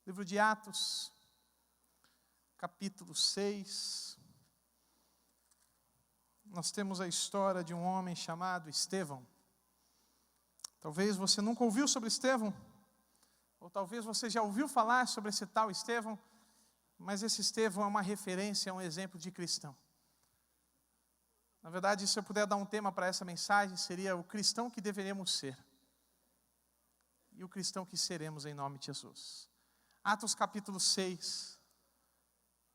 Livro de Atos, capítulo 6. Nós temos a história de um homem chamado Estevão. Talvez você nunca ouviu sobre Estevão, ou talvez você já ouviu falar sobre esse tal Estevão, mas esse Estevão é uma referência, é um exemplo de cristão. Na verdade, se eu puder dar um tema para essa mensagem, seria o cristão que deveríamos ser e o cristão que seremos em nome de Jesus. Atos capítulo 6,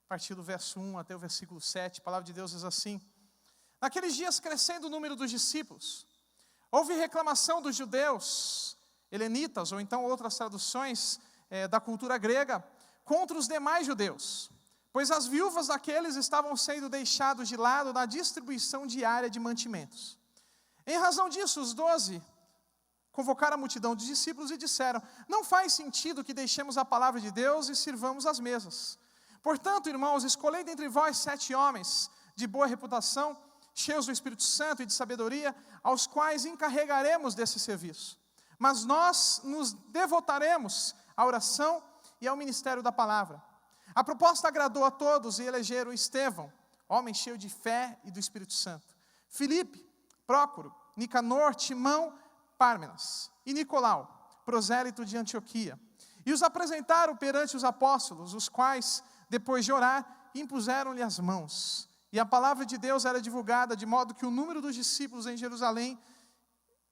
a partir do verso 1 até o versículo 7, a palavra de Deus diz assim: Naqueles dias, crescendo o número dos discípulos, houve reclamação dos judeus, helenitas, ou então outras traduções da cultura grega, contra os demais judeus, pois as viúvas daqueles estavam sendo deixados de lado na distribuição diária de mantimentos. Em razão disso, os 12 convocaram a multidão dos discípulos e disseram: Não faz sentido que deixemos a palavra de Deus e sirvamos as mesas. Portanto, irmãos, escolhei dentre vós 7 homens de boa reputação, cheios do Espírito Santo e de sabedoria, aos quais encarregaremos desse serviço. Mas nós nos devotaremos à oração e ao ministério da palavra. A proposta agradou a todos e elegeram Estevão, homem cheio de fé e do Espírito Santo, Filipe, Prócoro, Nicanor, Timão, Pármenas e Nicolau, prosélito de Antioquia. E os apresentaram perante os apóstolos, os quais, depois de orar, impuseram-lhe as mãos. E a palavra de Deus era divulgada, de modo que o número dos discípulos em Jerusalém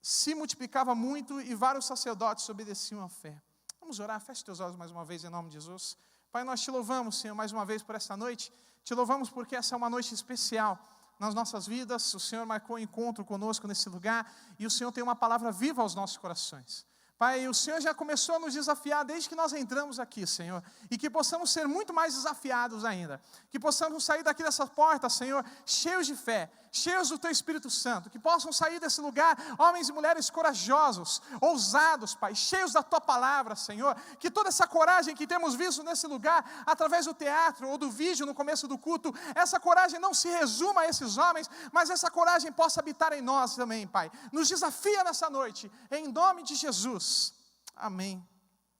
se multiplicava muito e vários sacerdotes obedeciam à fé. Vamos orar, feche teus olhos mais uma vez em nome de Jesus. Pai, nós te louvamos, Senhor, mais uma vez por esta noite. Te louvamos porque essa é uma noite especial nas nossas vidas. O Senhor marcou um encontro conosco nesse lugar e o Senhor tem uma palavra viva aos nossos corações. Pai, o Senhor já começou a nos desafiar desde que nós entramos aqui, Senhor, e que possamos ser muito mais desafiados ainda, que possamos sair daqui dessa porta, Senhor, cheios de fé, cheios do Teu Espírito Santo, que possam sair desse lugar homens e mulheres corajosos, ousados, Pai, cheios da Tua palavra, Senhor, que toda essa coragem que temos visto nesse lugar, através do teatro ou do vídeo no começo do culto, essa coragem não se resuma a esses homens, mas essa coragem possa habitar em nós também, Pai. Nos desafia nessa noite, em nome de Jesus. Amém,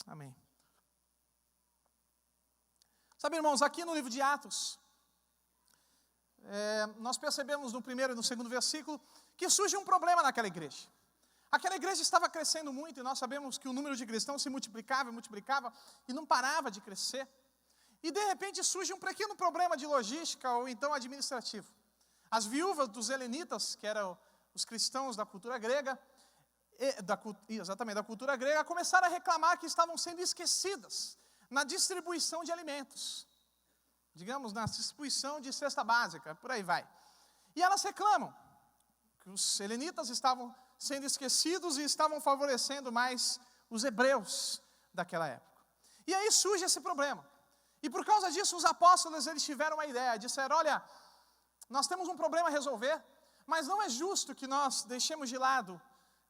amém. Sabe, irmãos, aqui no livro de Atos, nós percebemos no primeiro e no segundo versículo que surge um problema naquela igreja. Aquela igreja estava crescendo muito e nós sabemos que o número de cristãos se multiplicava e não parava de crescer. E de repente surge um pequeno problema de logística ou então administrativo. As viúvas dos helenitas, que eram os cristãos da cultura grega, da cultura grega, começaram a reclamar que estavam sendo esquecidas na distribuição de alimentos, digamos, na distribuição de cesta básica, por aí vai. E elas reclamam que os helenitas estavam sendo esquecidos e estavam favorecendo mais os hebreus daquela época. E aí surge esse problema. E por causa disso, os apóstolos, eles tiveram uma ideia, disseram: olha, nós temos um problema a resolver, mas não é justo que nós deixemos de lado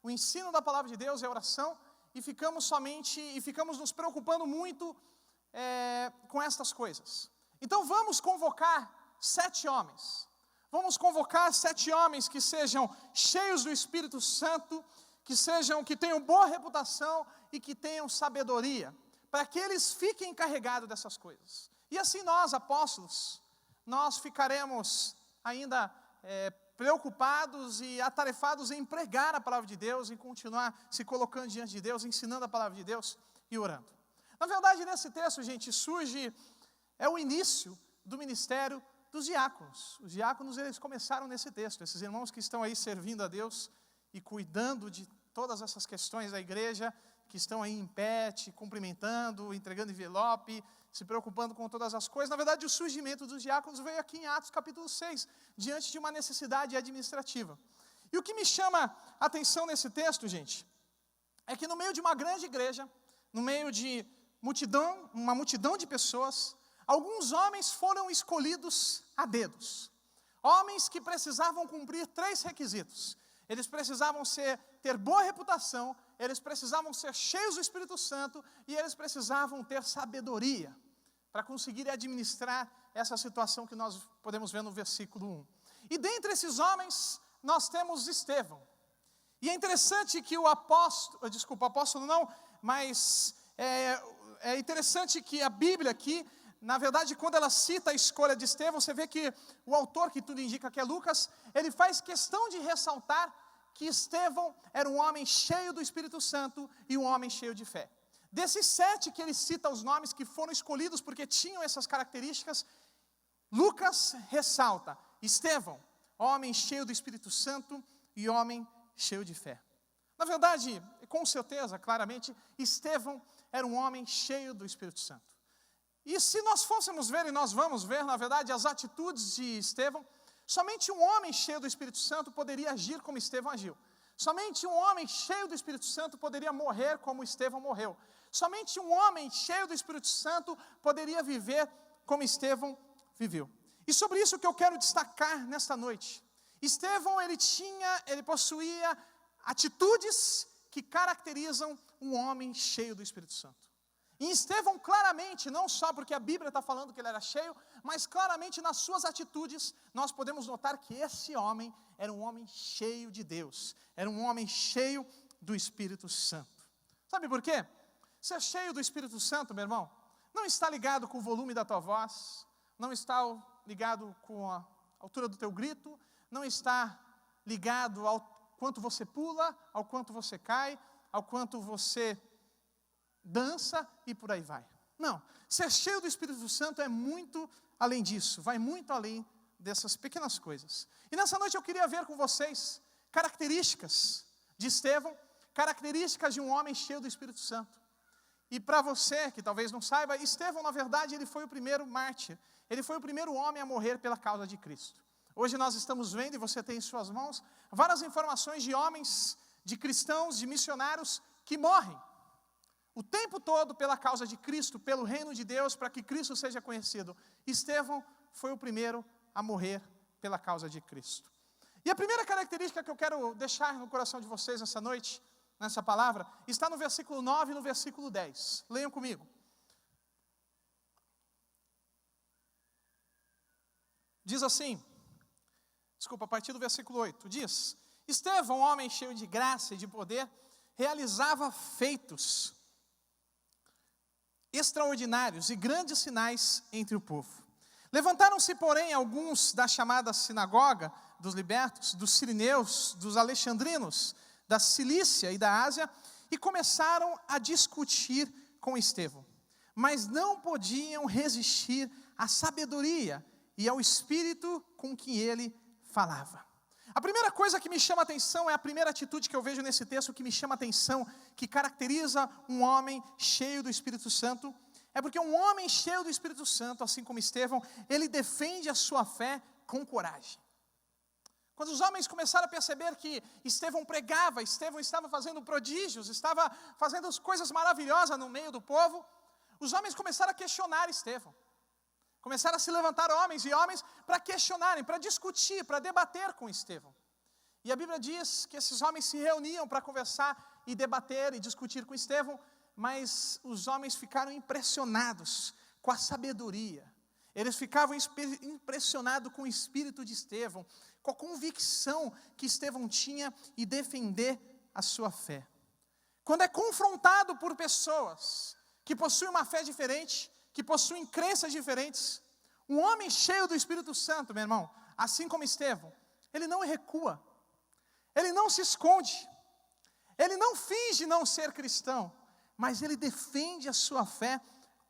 o ensino da palavra de Deus e a oração, e ficamos nos preocupando muito com estas coisas. Então vamos convocar 7 homens. Vamos convocar 7 homens que sejam cheios do Espírito Santo, que tenham boa reputação e que tenham sabedoria, para que eles fiquem encarregados dessas coisas. E assim nós, apóstolos, nós ficaremos ainda preocupados e atarefados em pregar a palavra de Deus, em continuar se colocando diante de Deus, ensinando a palavra de Deus e orando. Na verdade, nesse texto, gente, é o início do ministério dos diáconos. Os diáconos, eles começaram nesse texto, esses irmãos que estão aí servindo a Deus e cuidando de todas essas questões da igreja, que estão aí em pé, te cumprimentando, entregando envelope, se preocupando com todas as coisas. Na verdade, o surgimento dos diáconos veio aqui em Atos capítulo 6, diante de uma necessidade administrativa. E o que me chama a atenção nesse texto, gente, é que no meio de uma grande igreja, no meio de uma multidão de pessoas, alguns homens foram escolhidos a dedos. Homens que precisavam cumprir 3 requisitos. Eles precisavam ter boa reputação, eles precisavam ser cheios do Espírito Santo e eles precisavam ter sabedoria para conseguir administrar essa situação que nós podemos ver no versículo 1. E dentre esses homens, nós temos Estevão. E é interessante que é interessante que a Bíblia aqui, na verdade, quando ela cita a escolha de Estevão, você vê que o autor, que tudo indica que é Lucas, ele faz questão de ressaltar que Estevão era um homem cheio do Espírito Santo e um homem cheio de fé. Desses 7 que ele cita os nomes que foram escolhidos porque tinham essas características, Lucas ressalta: Estevão, homem cheio do Espírito Santo e homem cheio de fé. Na verdade, com certeza, claramente, Estevão era um homem cheio do Espírito Santo. E se nós fôssemos ver, e nós vamos ver, na verdade, as atitudes de Estevão, somente um homem cheio do Espírito Santo poderia agir como Estevão agiu. Somente um homem cheio do Espírito Santo poderia morrer como Estevão morreu. Somente um homem cheio do Espírito Santo poderia viver como Estevão viveu. E sobre isso que eu quero destacar nesta noite. Estevão, ele possuía atitudes que caracterizam um homem cheio do Espírito Santo. E Estevão claramente, não só porque a Bíblia está falando que ele era cheio, mas claramente nas suas atitudes, nós podemos notar que esse homem era um homem cheio de Deus. Era um homem cheio do Espírito Santo. Sabe por quê? Ser cheio do Espírito Santo, meu irmão, não está ligado com o volume da tua voz, não está ligado com a altura do teu grito, não está ligado ao quanto você pula, ao quanto você cai, ao quanto você dança e por aí vai. Não, ser cheio do Espírito Santo é muito além disso, vai muito além dessas pequenas coisas. E nessa noite eu queria ver com vocês características de Estevão, características de um homem cheio do Espírito Santo. E para você que talvez não saiba, Estevão, na verdade, ele foi o primeiro mártir, ele foi o primeiro homem a morrer pela causa de Cristo. Hoje nós estamos vendo, e você tem em suas mãos, várias informações de homens, de cristãos, de missionários que morrem o tempo todo pela causa de Cristo, pelo reino de Deus, para que Cristo seja conhecido. Estevão foi o primeiro a morrer pela causa de Cristo. E a primeira característica que eu quero deixar no coração de vocês nessa noite, nessa palavra, está no versículo 9 e no versículo 10. Leiam comigo. Diz assim, a partir do versículo 8, diz: Estevão, homem cheio de graça e de poder, realizava feitos extraordinários e grandes sinais entre o povo. Levantaram-se, porém, alguns da chamada sinagoga dos libertos, dos sirineus, dos alexandrinos, da Cilícia e da Ásia, e começaram a discutir com Estevão. Mas não podiam resistir à sabedoria e ao espírito com que ele falava. A primeira coisa que me chama a atenção é a primeira atitude que eu vejo nesse texto que me chama a atenção, que caracteriza um homem cheio do Espírito Santo, é porque um homem cheio do Espírito Santo, assim como Estevão, ele defende a sua fé com coragem. Quando os homens começaram a perceber que Estevão pregava, Estevão estava fazendo prodígios, estava fazendo coisas maravilhosas no meio do povo, os homens começaram a questionar Estevão. Começaram a se levantar homens e homens para questionarem, para discutir, para debater com Estevão. E a Bíblia diz que esses homens se reuniam para conversar e debater e discutir com Estevão, mas os homens ficaram impressionados com a sabedoria. Eles ficavam impressionados com o espírito de Estevão, com a convicção que Estevão tinha em defender a sua fé. Quando é confrontado por pessoas que possuem uma fé diferente, que possuem crenças diferentes, um homem cheio do Espírito Santo, meu irmão, assim como Estevão, ele não recua, ele não se esconde, ele não finge não ser cristão, mas ele defende a sua fé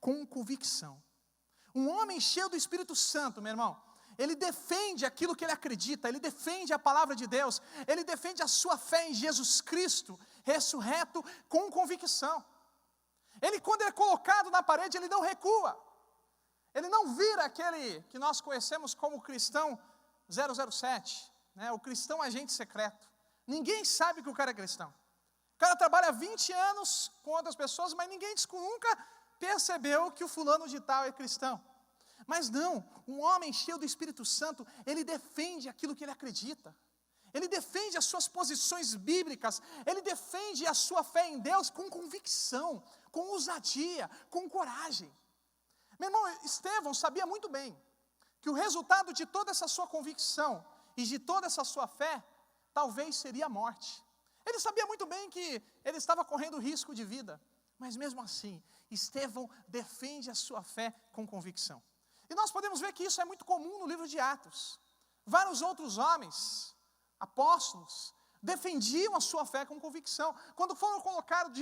com convicção. Um homem cheio do Espírito Santo, meu irmão, ele defende aquilo que ele acredita, ele defende a palavra de Deus, ele defende a sua fé em Jesus Cristo, ressurreto, com convicção. Ele, quando é colocado na parede, ele não recua. Ele não vira aquele que nós conhecemos como cristão 007, né? O cristão agente secreto. Ninguém sabe que o cara é cristão. O cara trabalha 20 anos com outras pessoas, mas ninguém nunca percebeu que o fulano de tal é cristão. Mas não, um homem cheio do Espírito Santo, ele defende aquilo que ele acredita. Ele defende as suas posições bíblicas, ele defende a sua fé em Deus com convicção, com ousadia, com coragem. Meu irmão, Estevão sabia muito bem que o resultado de toda essa sua convicção e de toda essa sua fé, talvez seria a morte. Ele sabia muito bem que ele estava correndo risco de vida, mas mesmo assim, Estevão defende a sua fé com convicção. E nós podemos ver que isso é muito comum no livro de Atos. Vários outros homens, apóstolos, defendiam a sua fé com convicção. Quando foram colocados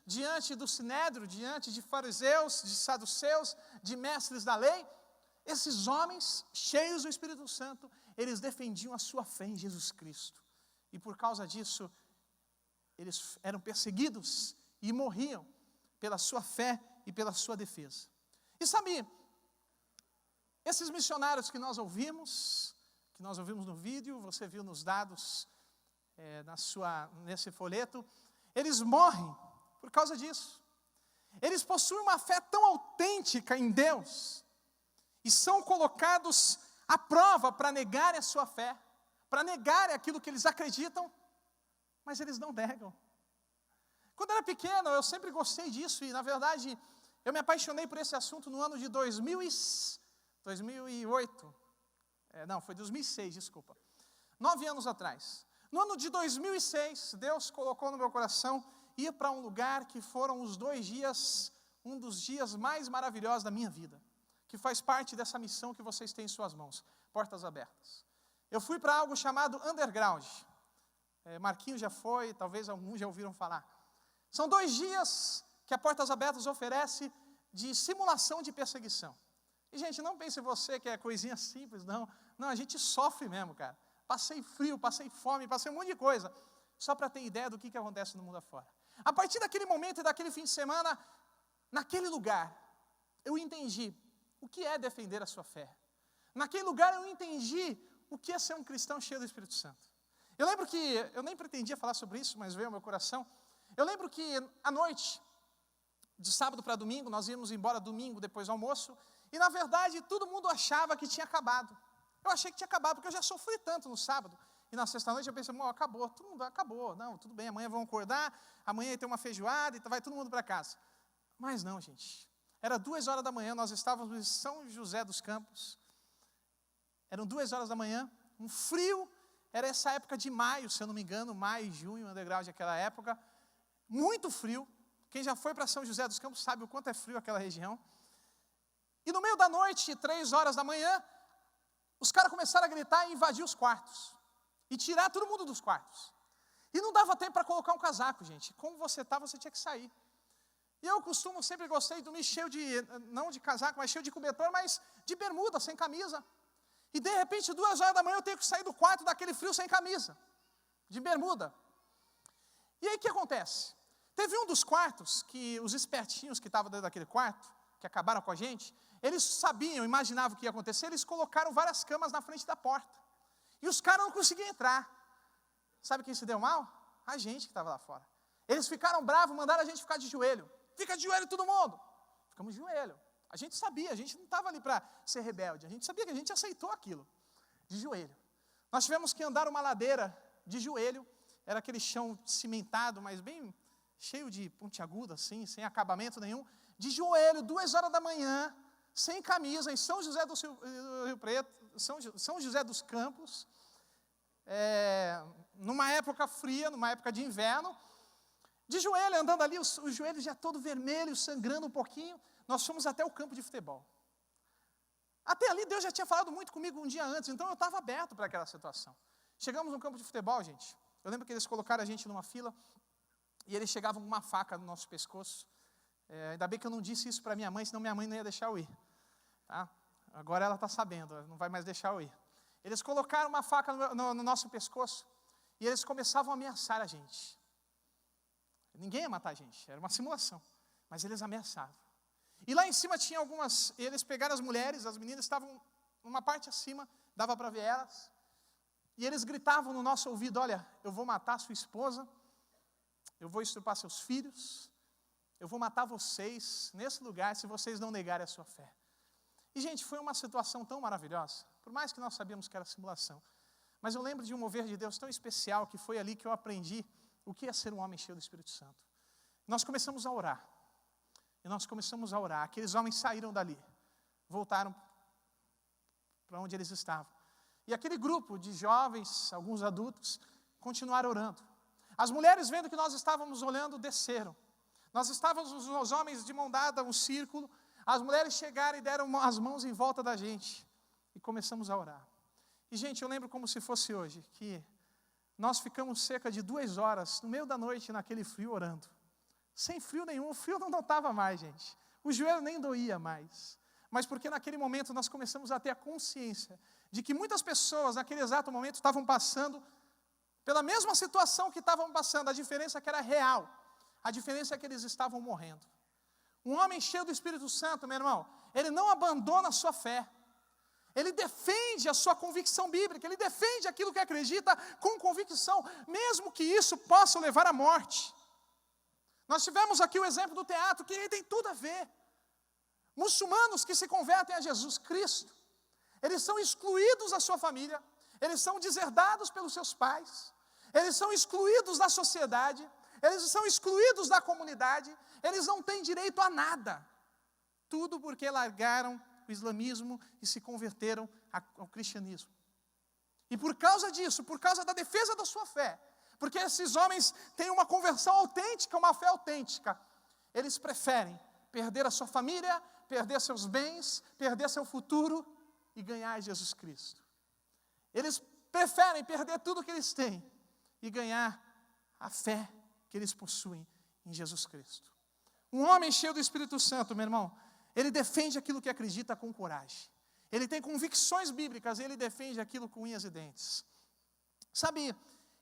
diante do sinédrio, diante de fariseus, de saduceus, de mestres da lei, esses homens, cheios do Espírito Santo, eles defendiam a sua fé em Jesus Cristo. E por causa disso, eles eram perseguidos e morriam pela sua fé e pela sua defesa. E sabe, esses missionários que nós ouvimos no vídeo, você viu nos dados, nesse folheto, eles morrem por causa disso. Eles possuem uma fé tão autêntica em Deus, e são colocados à prova para negarem a sua fé, para negarem aquilo que eles acreditam, mas eles não negam. Quando eu era pequeno, eu sempre gostei disso, e na verdade, eu me apaixonei por esse assunto no ano de 2008. Foi 2006, desculpa. 9 anos atrás. No ano de 2006, Deus colocou no meu coração ir para um lugar que foram um dos dias mais maravilhosos da minha vida, que faz parte dessa missão que vocês têm em suas mãos, Portas Abertas. Eu fui para algo chamado Underground. Marquinhos já foi, talvez alguns já ouviram falar. São 2 dias que a Portas Abertas oferece de simulação de perseguição. E, gente, não pense você que é coisinha simples, não. Não, a gente sofre mesmo, cara. Passei frio, passei fome, passei um monte de coisa, só para ter ideia do que acontece no mundo afora. A partir daquele momento e daquele fim de semana, naquele lugar, eu entendi o que é defender a sua fé. Naquele lugar eu entendi o que é ser um cristão cheio do Espírito Santo. Eu lembro que, eu nem pretendia falar sobre isso, mas veio ao meu coração. Eu lembro que à noite, de sábado para domingo, nós íamos embora domingo depois do almoço, e na verdade todo mundo achava que tinha acabado. Eu achei que tinha acabado, porque eu já sofri tanto no sábado. E na sexta-noite eu pensei, acabou, todo mundo acabou. Não, tudo bem, amanhã vão acordar, amanhã tem uma feijoada e vai todo mundo para casa. Mas não, gente. Era 2 horas da manhã, nós estávamos em São José dos Campos. Eram 2 horas da manhã, um frio, era essa época de maio, se eu não me engano, maio, junho, underground daquela época. Muito frio. Quem já foi para São José dos Campos sabe o quanto é frio aquela região. E no meio da noite, 3 horas da manhã, os caras começaram a gritar e invadir os quartos. E tirar todo mundo dos quartos. E não dava tempo para colocar um casaco, gente. Como você está, você tinha que sair. E eu sempre gostei de dormir cheio não de casaco, mas cheio de cobertor, mas de bermuda, sem camisa. E de repente, 2 horas da manhã, eu tenho que sair do quarto daquele frio sem camisa. De bermuda. E aí o que acontece? Teve um dos quartos, que os espertinhos que estavam dentro daquele quarto, que acabaram com a gente, eles sabiam, imaginavam o que ia acontecer, eles colocaram várias camas na frente da porta. E os caras não conseguiam entrar. Sabe quem se deu mal? A gente que estava lá fora. Eles ficaram bravos, mandaram a gente ficar de joelho. Fica de joelho todo mundo. Ficamos de joelho. A gente sabia, a gente não estava ali para ser rebelde. A gente sabia que a gente aceitou aquilo. De joelho. Nós tivemos que andar uma ladeira de joelho. Era aquele chão cimentado, mas bem cheio de pontiagudo, assim, sem acabamento nenhum. De joelho, 2 horas da manhã, sem camisa, em São José do Rio Preto, São José dos Campos, numa época fria, numa época de inverno, de joelho, andando ali, os joelhos já todo vermelhos, sangrando um pouquinho. Nós fomos até o campo de futebol. Até ali Deus já tinha falado muito comigo um dia antes, então eu estava aberto para aquela situação. Chegamos no campo de futebol, gente. Eu lembro que eles colocaram a gente numa fila e eles chegavam com uma faca no nosso pescoço. Ainda bem que eu não disse isso para minha mãe, senão minha mãe não ia deixar eu ir. Tá? Agora ela está sabendo, não vai mais deixar eu ir. Eles colocaram uma faca no nosso pescoço e eles começavam a ameaçar a gente. Ninguém ia matar a gente, era uma simulação, mas eles ameaçavam. E lá em cima tinha eles pegaram as mulheres, as meninas estavam numa parte acima, dava para ver elas, e eles gritavam no nosso ouvido, olha, eu vou matar sua esposa, eu vou estrupar seus filhos, eu vou matar vocês nesse lugar se vocês não negarem a sua fé. E, gente, foi uma situação tão maravilhosa, por mais que nós sabíamos que era simulação, mas eu lembro de um mover de Deus tão especial, que foi ali que eu aprendi o que é ser um homem cheio do Espírito Santo. Nós começamos a orar. Aqueles homens saíram dali, voltaram para onde eles estavam. E aquele grupo de jovens, alguns adultos, continuaram orando. As mulheres, vendo que nós estávamos olhando, desceram. Nós estávamos os homens de mão dada, um círculo, as mulheres chegaram e deram as mãos em volta da gente, e começamos a orar. E, gente, eu lembro como se fosse hoje, que nós ficamos cerca de 2 horas, no meio da noite, naquele frio, orando. Sem frio nenhum, o frio não notava mais, gente. O joelho nem doía mais. Mas porque naquele momento nós começamos a ter a consciência de que muitas pessoas, naquele exato momento, estavam passando pela mesma situação que estavam passando. A diferença é que era real. A diferença é que eles estavam morrendo. Um homem cheio do Espírito Santo, meu irmão, ele não abandona a sua fé. Ele defende a sua convicção bíblica, ele defende aquilo que acredita com convicção, mesmo que isso possa levar à morte. Nós tivemos aqui o exemplo do teatro, que tem tudo a ver. Muçulmanos que se convertem a Jesus Cristo, eles são excluídos da sua família, eles são deserdados pelos seus pais, eles são excluídos da sociedade, eles são excluídos da comunidade, eles não têm direito a nada. Tudo porque largaram o islamismo e se converteram ao cristianismo. E por causa disso, por causa da defesa da sua fé, porque esses homens têm uma conversão autêntica, uma fé autêntica, eles preferem perder a sua família, perder seus bens, perder seu futuro e ganhar Jesus Cristo. Eles preferem perder tudo que eles têm e ganhar a fé que eles possuem em Jesus Cristo. Um homem cheio do Espírito Santo, meu irmão, ele defende aquilo que acredita com coragem. Ele tem convicções bíblicas, ele defende aquilo com unhas e dentes. Sabe,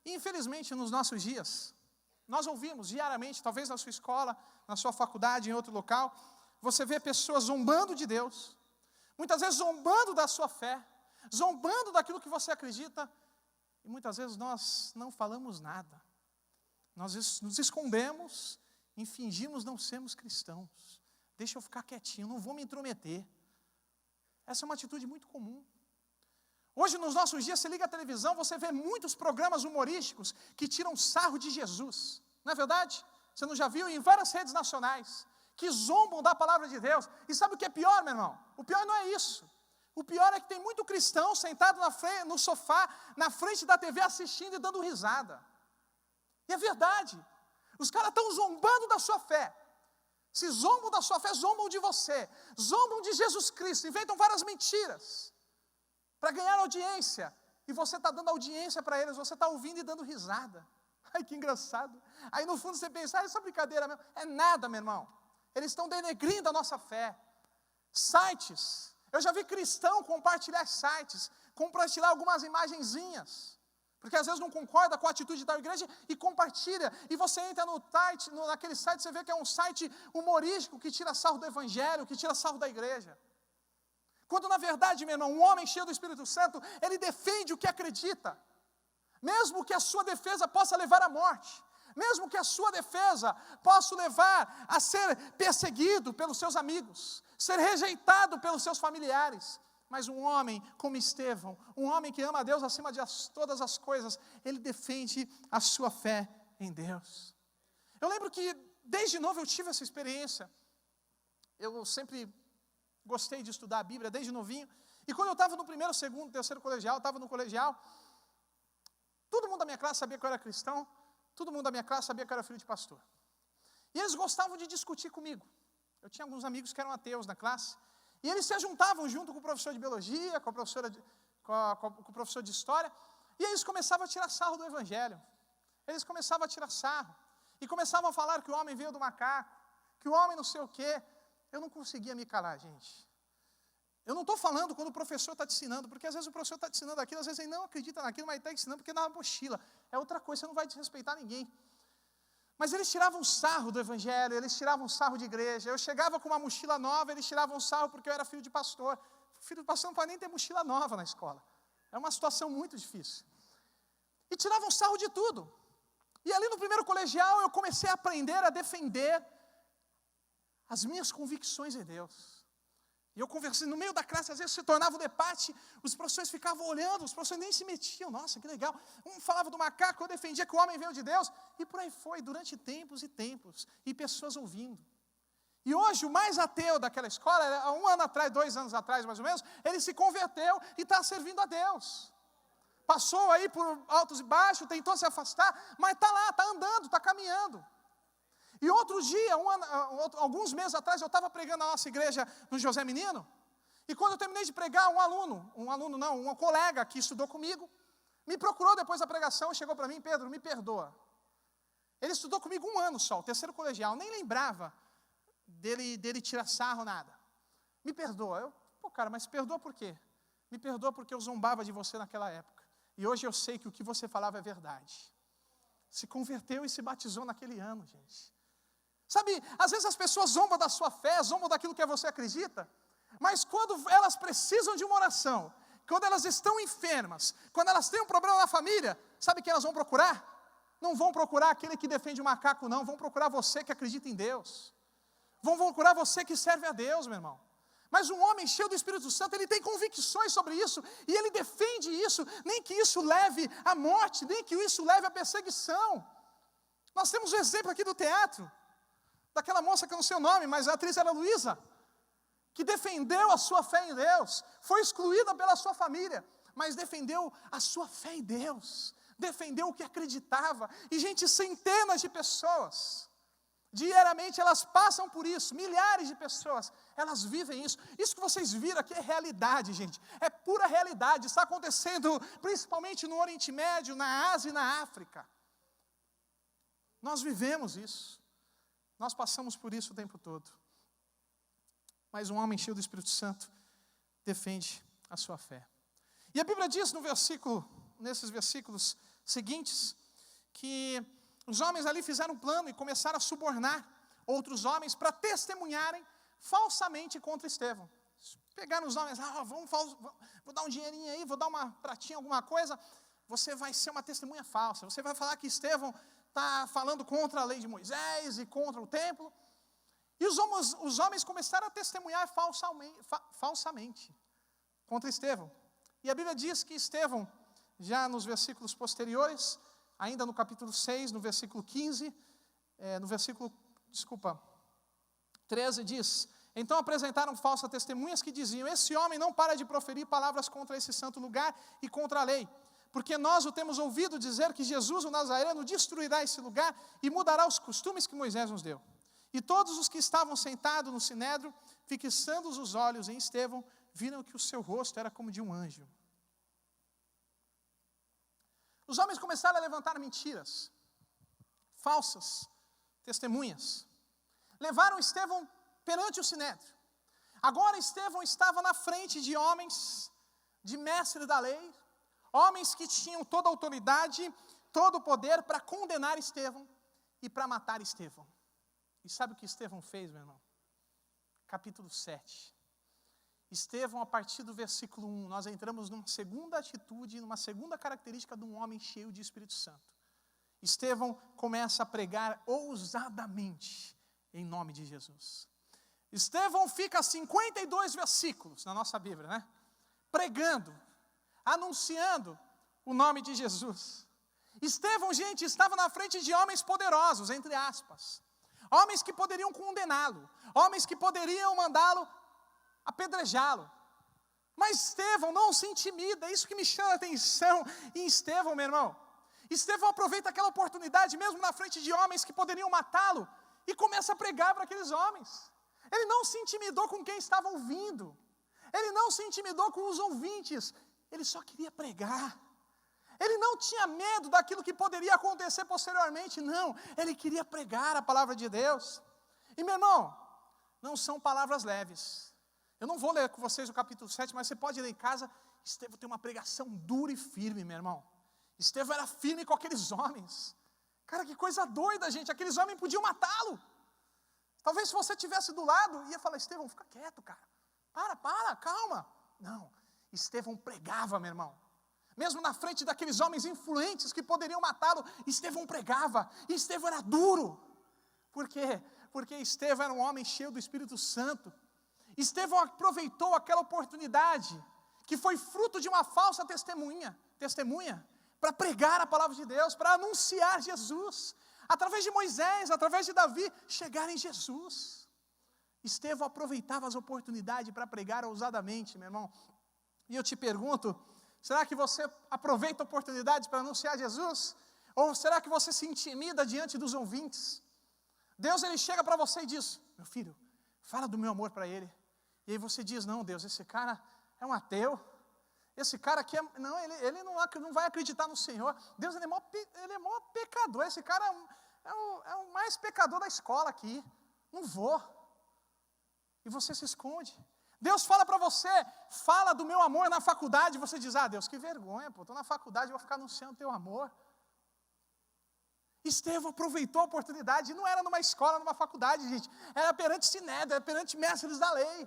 infelizmente nos nossos dias, nós ouvimos diariamente, talvez na sua escola, na sua faculdade, em outro local, você vê pessoas zombando de Deus, muitas vezes zombando da sua fé, zombando daquilo que você acredita, e muitas vezes nós não falamos nada. Nós nos escondemos e fingimos não sermos cristãos. Deixa eu ficar quietinho, não vou me intrometer. Essa é uma atitude muito comum. Hoje, nos nossos dias, você liga a televisão, você vê muitos programas humorísticos que tiram sarro de Jesus. Não é verdade? Você não já viu em várias redes nacionais, que zombam da palavra de Deus. E sabe o que é pior, meu irmão? O pior não é isso. O pior é que tem muito cristão sentado no sofá, na frente da TV, assistindo e dando risada. E é verdade. Os caras estão zombando da sua fé. Se zombam da sua fé, zombam de você. Zombam de Jesus Cristo. Inventam várias mentiras para ganhar audiência. E você está dando audiência para eles. Você está ouvindo e dando risada. Ai, que engraçado. Aí no fundo você pensa, essa brincadeira mesmo. É nada, meu irmão. Eles estão denegrindo a nossa fé. Sites. Eu já vi cristão compartilhar sites. Compartilhar algumas imagenzinhas. Porque às vezes não concorda com a atitude de tal igreja e compartilha. E você entra naquele site, você vê que é um site humorístico que tira sarro do evangelho, que tira sarro da igreja. Quando na verdade, meu irmão, um homem cheio do Espírito Santo, ele defende o que acredita. Mesmo que a sua defesa possa levar à morte. Mesmo que a sua defesa possa levar a ser perseguido pelos seus amigos. Ser rejeitado pelos seus familiares. Mas um homem como Estevão, um homem que ama a Deus acima de todas as coisas, ele defende a sua fé em Deus. Eu lembro que desde novo eu tive essa experiência. Eu sempre gostei de estudar a Bíblia, desde novinho. E quando eu estava no primeiro, segundo, terceiro colegial, estava no colegial, todo mundo da minha classe sabia que eu era cristão, todo mundo da minha classe sabia que eu era filho de pastor. E eles gostavam de discutir comigo. Eu tinha alguns amigos que eram ateus na classe, e eles se juntavam junto com o professor de biologia, com o professor de história, e eles começavam a tirar sarro do evangelho. Eles começavam a tirar sarro. E começavam a falar que o homem veio do macaco, que o homem não sei o quê. Eu não conseguia me calar, gente. Eu não estou falando quando o professor está te ensinando, porque às vezes o professor está te ensinando aquilo, às vezes ele não acredita naquilo, mas está ensinando porque dá uma mochila. É outra coisa, você não vai desrespeitar ninguém. Mas eles tiravam sarro do evangelho, eles tiravam sarro de igreja. Eu chegava com uma mochila nova, eles tiravam sarro porque eu era filho de pastor. Filho de pastor não pode nem ter mochila nova na escola. É uma situação muito difícil. E tiravam sarro de tudo. E ali no primeiro colegial eu comecei a aprender a defender as minhas convicções em Deus. E eu conversei, no meio da classe, às vezes se tornava um debate, os professores ficavam olhando, os professores nem se metiam, nossa, que legal. Um falava do macaco, eu defendia que o homem veio de Deus, e por aí foi, durante tempos e tempos, e pessoas ouvindo. E hoje, o mais ateu daquela escola, há 1 ano atrás, 2 anos atrás mais ou menos, ele se converteu e está servindo a Deus. Passou aí por altos e baixos, tentou se afastar, mas está lá, está andando, está caminhando. E outro dia, alguns meses atrás, eu estava pregando na nossa igreja no José Menino, e quando eu terminei de pregar, um colega que estudou comigo, me procurou depois da pregação e chegou para mim: Pedro, me perdoa. Ele estudou comigo 1 ano só, o 3º colegial, nem lembrava dele tirar sarro, nada. Me perdoa. Cara, mas perdoa por quê? Me perdoa porque eu zombava de você naquela época. E hoje eu sei que o que você falava é verdade. Se converteu e se batizou naquele ano, gente. Sabe, às vezes as pessoas zombam da sua fé, zombam daquilo que você acredita, mas quando elas precisam de uma oração, quando elas estão enfermas, quando elas têm um problema na família, sabe quem elas vão procurar? Não vão procurar aquele que defende o macaco, não. Vão procurar você que acredita em Deus. Vão procurar você que serve a Deus, meu irmão. Mas um homem cheio do Espírito Santo, ele tem convicções sobre isso, e ele defende isso, nem que isso leve à morte, nem que isso leve à perseguição. Nós temos um exemplo aqui do teatro, daquela moça que eu não sei o nome, mas a atriz era Luísa, que defendeu a sua fé em Deus, foi excluída pela sua família, mas defendeu a sua fé em Deus, defendeu o que acreditava. E gente, centenas de pessoas, diariamente elas passam por isso, milhares de pessoas, elas vivem isso. Isso que vocês viram aqui é realidade, gente, é pura realidade, está acontecendo principalmente no Oriente Médio, na Ásia e na África. Nós vivemos isso, nós passamos por isso o tempo todo. Mas um homem cheio do Espírito Santo defende a sua fé. E a Bíblia diz nesses versículos seguintes, que os homens ali fizeram um plano e começaram a subornar outros homens para testemunharem falsamente contra Estevão. Pegaram os homens: vou dar um dinheirinho aí, vou dar uma pratinha, alguma coisa, você vai ser uma testemunha falsa, você vai falar que Estevão está falando contra a lei de Moisés e contra o templo. E os homens começaram a testemunhar falsamente contra Estevão. E a Bíblia diz que Estevão, já nos versículos posteriores, ainda no capítulo 6, no versículo 15, no versículo 13, diz: então apresentaram falsas testemunhas que diziam: esse homem não para de proferir palavras contra esse santo lugar e contra a lei, porque nós o temos ouvido dizer que Jesus, o Nazareno, destruirá esse lugar e mudará os costumes que Moisés nos deu. E todos os que estavam sentados no sinédrio, fixando os olhos em Estevão, viram que o seu rosto era como de um anjo. Os homens começaram a levantar mentiras, falsas testemunhas. Levaram Estevão perante o sinédrio. Agora Estevão estava na frente de homens, de mestres da lei, homens que tinham toda a autoridade, todo o poder para condenar Estevão e para matar Estevão. E sabe o que Estevão fez, meu irmão? Capítulo 7. Estevão, a partir do versículo 1, nós entramos numa segunda atitude, numa segunda característica de um homem cheio de Espírito Santo. Estevão começa a pregar ousadamente em nome de Jesus. Estevão fica 52 versículos na nossa Bíblia, né? Pregando, anunciando o nome de Jesus. Estevão, gente, estava na frente de homens poderosos, entre aspas. Homens que poderiam condená-lo, homens que poderiam mandá-lo apedrejá-lo. Mas Estevão não se intimida, é isso que me chama a atenção em Estevão, meu irmão. Estevão aproveita aquela oportunidade, mesmo na frente de homens que poderiam matá-lo, e começa a pregar para aqueles homens. Ele não se intimidou com quem estava ouvindo, ele não se intimidou com os ouvintes, ele só queria pregar. Ele não tinha medo daquilo que poderia acontecer posteriormente, não. Ele queria pregar a palavra de Deus. E, meu irmão, não são palavras leves. Eu não vou ler com vocês o capítulo 7, mas você pode ler em casa. Estevão tem uma pregação dura e firme, meu irmão. Estevão era firme com aqueles homens. Cara, que coisa doida, gente. Aqueles homens podiam matá-lo. Talvez se você estivesse do lado, ia falar: Estevão, fica quieto, cara. Para, calma. Não, Estevão pregava, meu irmão. Mesmo na frente daqueles homens influentes que poderiam matá-lo, Estevão pregava. E Estevão era duro. Por quê? Porque Estevão era um homem cheio do Espírito Santo. Estevão aproveitou aquela oportunidade, que foi fruto de uma falsa testemunha, para pregar a palavra de Deus, para anunciar Jesus. Através de Moisés, através de Davi, chegar em Jesus. Estevão aproveitava as oportunidades para pregar ousadamente, meu irmão. E eu te pergunto, será que você aproveita oportunidades para anunciar Jesus? Ou será que você se intimida diante dos ouvintes? Deus, ele chega para você e diz: meu filho, fala do meu amor para ele. E aí você diz: não, Deus, esse cara é um ateu. Esse cara aqui, ele não vai acreditar no Senhor. Deus, ele é mó pecador. Esse cara é o mais pecador da escola aqui. Não vou. E você se esconde. Deus fala para você: fala do meu amor na faculdade. Você diz: ah, Deus, que vergonha, estou na faculdade, vou ficar anunciando teu amor. Estevão aproveitou a oportunidade. Não era numa escola, numa faculdade, gente. Era perante Sinédrio, era perante mestres da lei.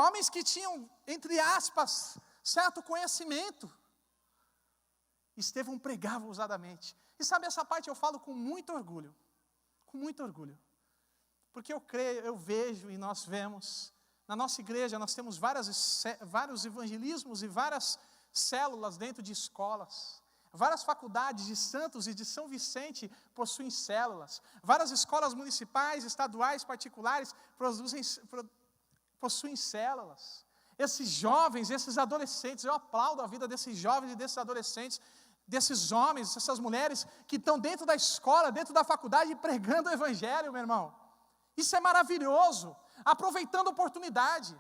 Homens que tinham, entre aspas, certo conhecimento. Estevão pregava ousadamente. E sabe, essa parte eu falo com muito orgulho. Com muito orgulho. Porque eu creio, eu vejo e nós vemos, na nossa igreja nós temos vários evangelismos e várias células dentro de escolas. Várias faculdades de Santos e de São Vicente possuem células. Várias escolas municipais, estaduais, particulares possuem células. Esses jovens, esses adolescentes, eu aplaudo a vida desses jovens e desses adolescentes, desses homens, essas mulheres que estão dentro da escola, dentro da faculdade, pregando o evangelho, meu irmão. Isso é maravilhoso, aproveitando a oportunidade.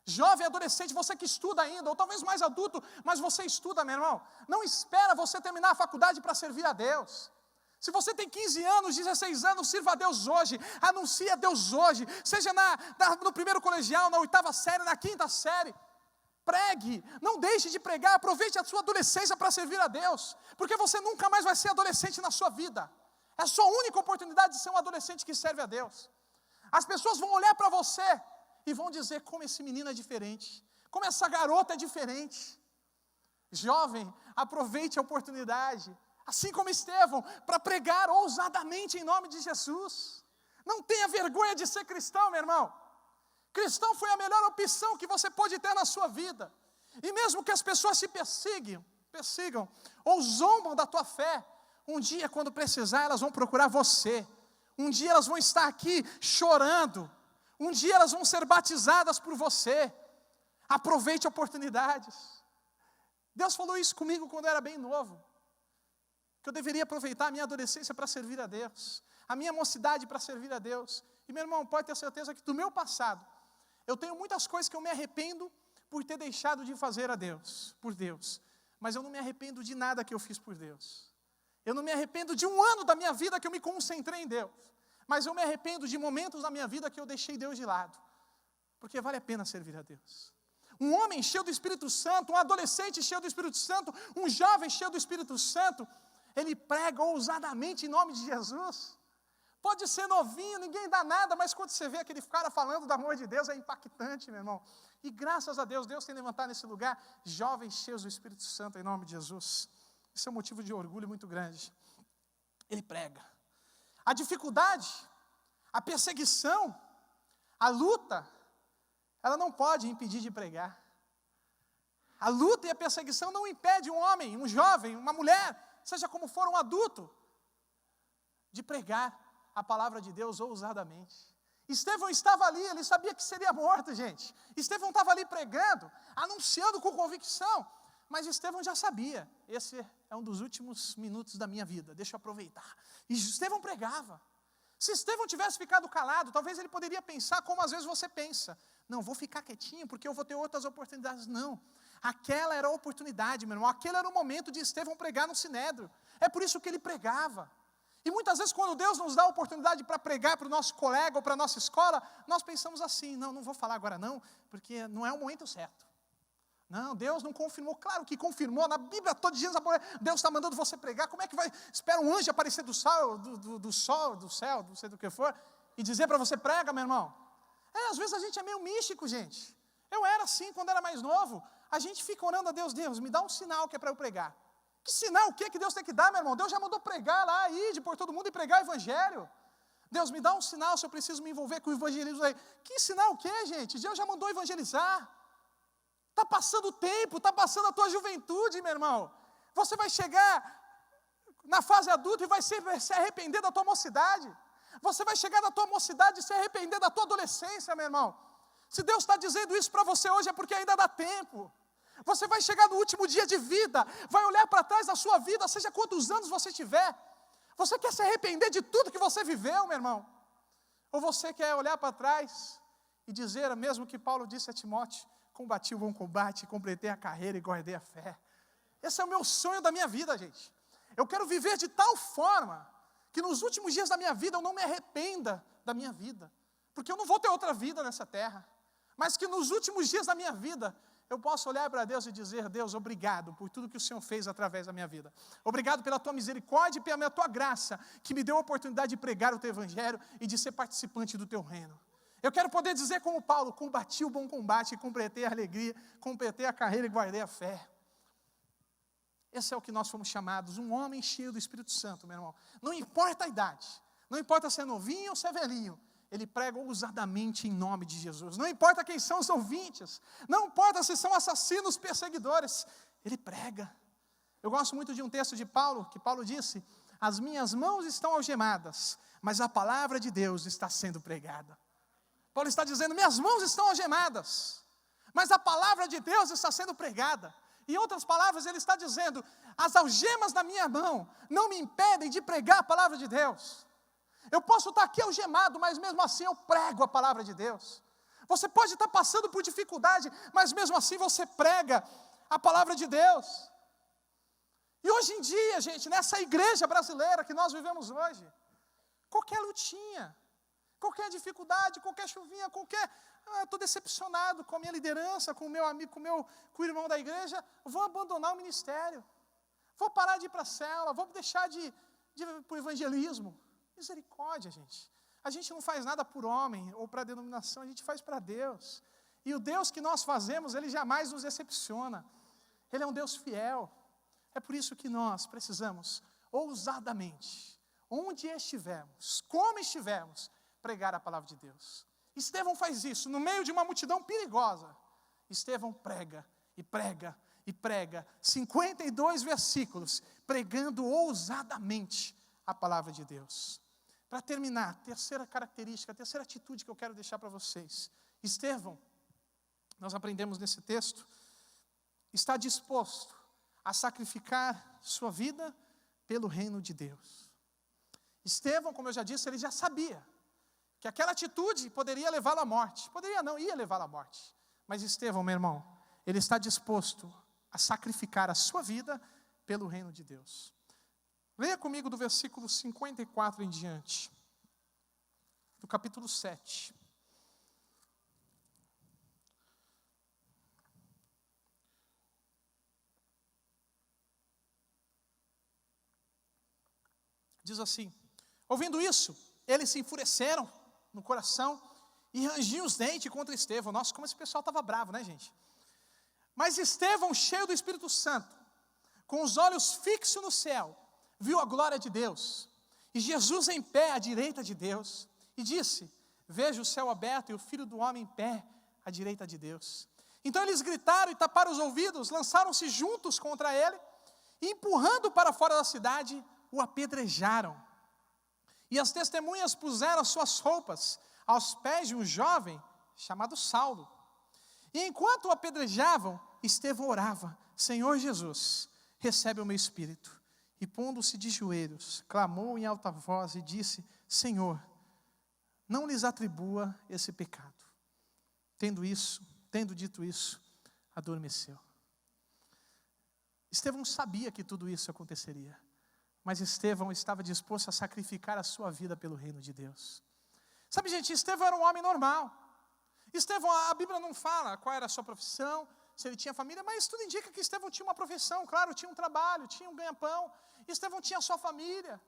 Jovem, adolescente, você que estuda ainda, ou talvez mais adulto, mas você estuda, meu irmão. Não espera você terminar a faculdade para servir a Deus. Se você tem 15 anos, 16 anos, sirva a Deus hoje, anuncie a Deus hoje, seja no primeiro colegial, na 8ª série, na 5ª série. Pregue, não deixe de pregar, aproveite a sua adolescência para servir a Deus, porque você nunca mais vai ser adolescente na sua vida. É a sua única oportunidade de ser um adolescente que serve a Deus. As pessoas vão olhar para você e vão dizer: como esse menino é diferente, como essa garota é diferente. Jovem, aproveite a oportunidade, assim como Estevão, para pregar ousadamente em nome de Jesus. Não tenha vergonha de ser cristão, meu irmão. Cristão foi a melhor opção que você pode ter na sua vida. E mesmo que as pessoas te persigam ou zombam da tua fé, um dia, quando precisar, elas vão procurar você. Um dia elas vão estar aqui chorando. Um dia elas vão ser batizadas por você. Aproveite oportunidades. Deus falou isso comigo quando eu era bem novo. Que eu deveria aproveitar a minha adolescência para servir a Deus. A minha mocidade para servir a Deus. E meu irmão, pode ter certeza que do meu passado, eu tenho muitas coisas que eu me arrependo por ter deixado de fazer a Deus, por Deus. Mas eu não me arrependo de nada que eu fiz por Deus. Eu não me arrependo de um ano da minha vida que eu me concentrei em Deus. Mas eu me arrependo de momentos da minha vida que eu deixei Deus de lado. Porque vale a pena servir a Deus. Um homem cheio do Espírito Santo, um adolescente cheio do Espírito Santo, um jovem cheio do Espírito Santo, ele prega ousadamente em nome de Jesus. Pode ser novinho, ninguém dá nada, mas quando você vê aquele cara falando do amor de Deus, é impactante, meu irmão. E graças a Deus, Deus tem levantado nesse lugar jovens cheios do Espírito Santo em nome de Jesus. Isso é um motivo de orgulho muito grande. Ele prega. A dificuldade, a perseguição, a luta, ela não pode impedir de pregar. A luta e a perseguição não impedem um homem, um jovem, uma mulher, seja como for, um adulto, de pregar a palavra de Deus ousadamente. Estevão estava ali, ele sabia que seria morto, gente. Estevão estava ali pregando, anunciando com convicção. Mas Estevão já sabia, esse é um dos últimos minutos da minha vida, deixa eu aproveitar. E Estevão pregava. Se Estevão tivesse ficado calado, talvez ele poderia pensar como às vezes você pensa. Não, vou ficar quietinho porque eu vou ter outras oportunidades. Não, aquela era a oportunidade, meu irmão. Aquele era o momento de Estevão pregar no Sinédrio. É por isso que ele pregava. E muitas vezes quando Deus nos dá a oportunidade para pregar para o nosso colega ou para a nossa escola, nós pensamos assim: não vou falar agora não, porque não é o momento certo. Não, Deus não confirmou. Claro que confirmou. Na Bíblia, todos os dias, Deus está mandando você pregar. Como é que vai? Espera um anjo aparecer do sol, do céu, não sei do que for, e dizer para você: prega, meu irmão. Às vezes a gente é meio místico, gente. Eu era assim quando era mais novo. A gente fica orando a Deus: Deus, me dá um sinal que é para eu pregar. Que sinal? O que Deus tem que dar, meu irmão? Deus já mandou pregar lá, ir por todo mundo e pregar o evangelho. Deus, me dá um sinal se eu preciso me envolver com o evangelismo aí. Que sinal o quê, gente? Deus já mandou evangelizar. Está passando o tempo, está passando a tua juventude, meu irmão. Você vai chegar na fase adulta e vai se arrepender da tua mocidade. Você vai chegar na tua mocidade e se arrepender da tua adolescência, meu irmão. Se Deus está dizendo isso para você hoje, é porque ainda dá tempo. Você vai chegar no último dia de vida, vai olhar para trás da sua vida, seja quantos anos você tiver. Você quer se arrepender de tudo que você viveu, meu irmão? Ou você quer olhar para trás e dizer, mesmo que Paulo disse a Timóteo, combati o bom combate, completei a carreira e guardei a fé. Esse é o meu sonho da minha vida, gente. Eu quero viver de tal forma que nos últimos dias da minha vida eu não me arrependa da minha vida, porque eu não vou ter outra vida nessa terra, mas que nos últimos dias da minha vida eu possa olhar para Deus e dizer, Deus, obrigado por tudo que o Senhor fez através da minha vida. Obrigado pela tua misericórdia e pela tua graça, que me deu a oportunidade de pregar o teu evangelho e de ser participante do teu reino. Eu quero poder dizer como Paulo, combati o bom combate, completei a alegria, completei a carreira e guardei a fé. Esse é o que nós fomos chamados, um homem cheio do Espírito Santo, meu irmão. Não importa a idade, não importa se é novinho ou se é velhinho, ele prega ousadamente em nome de Jesus. Não importa quem são os ouvintes, não importa se são assassinos, perseguidores, ele prega. Eu gosto muito de um texto de Paulo, que Paulo disse, as minhas mãos estão algemadas, mas a palavra de Deus está sendo pregada. Paulo está dizendo, minhas mãos estão algemadas, mas a palavra de Deus está sendo pregada. Em outras palavras, ele está dizendo, as algemas na minha mão não me impedem de pregar a palavra de Deus. Eu posso estar aqui algemado, mas mesmo assim eu prego a palavra de Deus. Você pode estar passando por dificuldade, mas mesmo assim você prega a palavra de Deus. E hoje em dia, gente, nessa igreja brasileira que nós vivemos hoje, qualquer lutinha, qualquer dificuldade, qualquer chuvinha, estou decepcionado com a minha liderança, com o meu amigo, com o irmão da igreja, vou abandonar o ministério, vou parar de ir para a célula, vou deixar de ir para o evangelismo. Misericórdia, gente. A gente não faz nada por homem ou para a denominação, a gente faz para Deus. E o Deus que nós fazemos, Ele jamais nos decepciona. Ele é um Deus fiel. É por isso que nós precisamos, ousadamente, onde estivermos, como estivermos, pregar a palavra de Deus. Estevão faz isso, no meio de uma multidão perigosa. Estevão prega, e prega, e prega, 52 versículos, pregando ousadamente a palavra de Deus. Para terminar, terceira característica, a terceira atitude que eu quero deixar para vocês. Estevão, nós aprendemos nesse texto, está disposto a sacrificar sua vida pelo reino de Deus. Estevão, como eu já disse, ele já sabia que aquela atitude poderia levá-lo à morte. Poderia não, ia levá-lo à morte. Mas Estevão, meu irmão, ele está disposto a sacrificar a sua vida pelo reino de Deus. Leia comigo do versículo 54 em diante, do capítulo 7. Diz assim, ouvindo isso, eles se enfureceram no coração e rangiam os dentes contra Estevão. Nossa, como esse pessoal estava bravo, né, gente? Mas Estevão, cheio do Espírito Santo, com os olhos fixos no céu, viu a glória de Deus, e Jesus em pé à direita de Deus, e disse, veja o céu aberto e o Filho do Homem em pé à direita de Deus. Então eles gritaram e taparam os ouvidos, lançaram-se juntos contra ele, e empurrando para fora da cidade, o apedrejaram. E as testemunhas puseram as suas roupas aos pés de um jovem chamado Saulo. E enquanto o apedrejavam, Estevão orava, Senhor Jesus, recebe o meu espírito. E pondo-se de joelhos, clamou em alta voz e disse, Senhor, não lhes atribua esse pecado. Tendo dito isso, adormeceu. Estevão sabia que tudo isso aconteceria, mas Estevão estava disposto a sacrificar a sua vida pelo reino de Deus. Sabe, gente, Estevão era um homem normal. Estevão, a Bíblia não fala qual era a sua profissão, se ele tinha família, mas tudo indica que Estevão tinha uma profissão, claro, tinha um trabalho, tinha um ganha-pão. Estevão tinha sua família.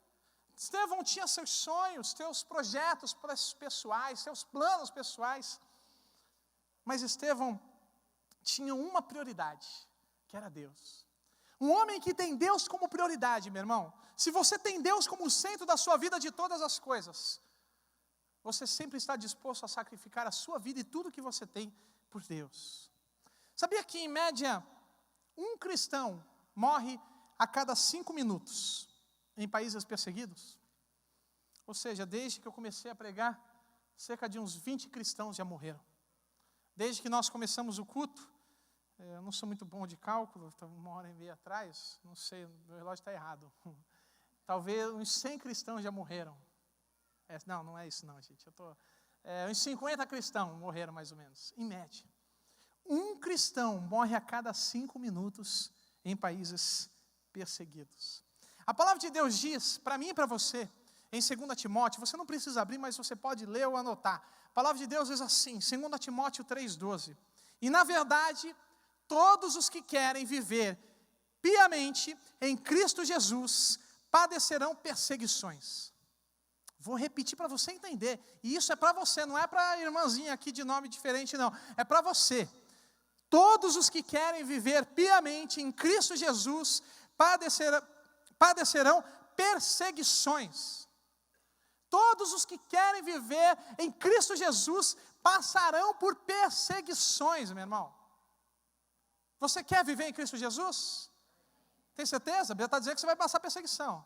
Estevão tinha seus sonhos, seus projetos pessoais, seus planos pessoais. Mas Estevão tinha uma prioridade, que era Deus. Um homem que tem Deus como prioridade, meu irmão. Se você tem Deus como centro da sua vida de todas as coisas, você sempre está disposto a sacrificar a sua vida e tudo que você tem por Deus. Sabia que, em média, um cristão morre a cada 5 minutos em países perseguidos? Ou seja, desde que eu comecei a pregar, cerca de uns 20 cristãos já morreram. Desde que nós começamos o culto, eu não sou muito bom de cálculo, estou 1h30 atrás, não sei, meu relógio está errado. talvez uns 100 cristãos já morreram. Não é isso não, gente. Uns 50 cristãos morreram mais ou menos, em média. Um cristão morre a cada 5 minutos em países perseguidos. A palavra de Deus diz, para mim e para você, em 2 Timóteo, você não precisa abrir, mas você pode ler ou anotar. A palavra de Deus diz assim, 2 Timóteo 3,12. E na verdade, todos os que querem viver piamente em Cristo Jesus padecerão perseguições. Vou repetir para você entender. E isso é para você, não é para a irmãzinha aqui de nome diferente, não. É para você. Todos os que querem viver piamente em Cristo Jesus padecerão perseguições. Todos os que querem viver em Cristo Jesus passarão por perseguições, meu irmão. Você quer viver em Cristo Jesus? Tem certeza? A Bíblia está dizendo que você vai passar perseguição.